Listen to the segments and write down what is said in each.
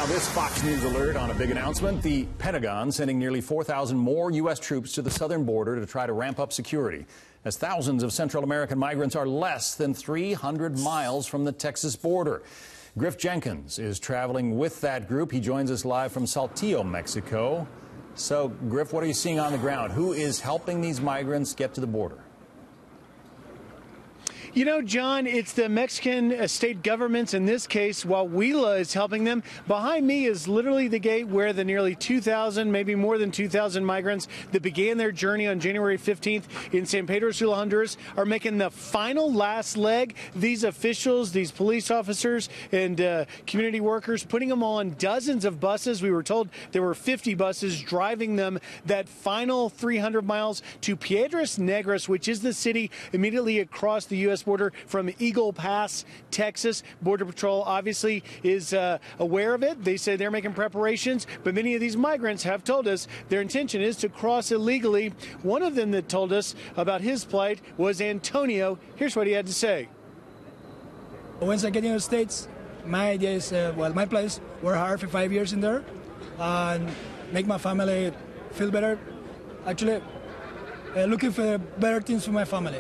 Now, this Fox News alert on a big announcement. The Pentagon sending nearly 4,000 more U.S. troops to the southern border to try to ramp up security, as thousands of Central American migrants are less than 300 miles from the Texas border. Griff Jenkins is traveling with that group. He joins us live from Saltillo, Mexico. So, Griff, what are you seeing on the ground? Who is helping these migrants get to the border? You know, John, it's the Mexican state governments. In this case, Huila is helping them. Behind me is literally the gate where the nearly 2,000, maybe more than 2,000 migrants that began their journey on January 15th in San Pedro Sula, Honduras, are making the final last leg. These officials, these police officers and community workers, putting them on dozens of buses. We were told there were 50 buses driving them that final 300 miles to Piedras Negras, which is the city immediately across the U.S. border from Eagle Pass, Texas. Border Patrol obviously is aware of it. They say they're making preparations, but many of these migrants have told us their intention is to cross illegally. One of them that told us about his plight was Antonio. Here's what he had to say. Once I get in the States, my idea is, my place, work hard for 5 years in there and make my family feel better. Actually, looking for better things for my family.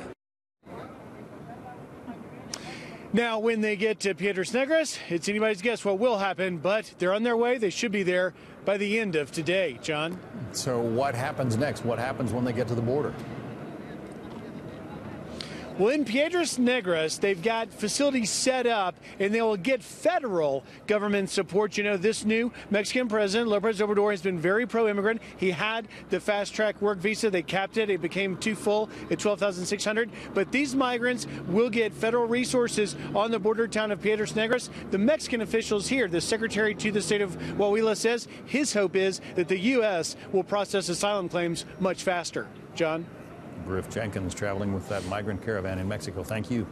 Now, when they get to Piedras Negras, it's anybody's guess what will happen, but they're on their way. They should be there by the end of today, John. So what happens next? What happens when they get to the border? Well, in Piedras Negras, they've got facilities set up, and they will get federal government support. You know, this new Mexican president, López Obrador, has been very pro-immigrant. He had the fast-track work visa. They capped it. It became too full at 12,600. But these migrants will get federal resources on the border town of Piedras Negras. The Mexican officials here, the secretary to the state of Huila, says his hope is that the U.S. will process asylum claims much faster. John? Griff Jenkins traveling with that migrant caravan in Mexico. Thank you.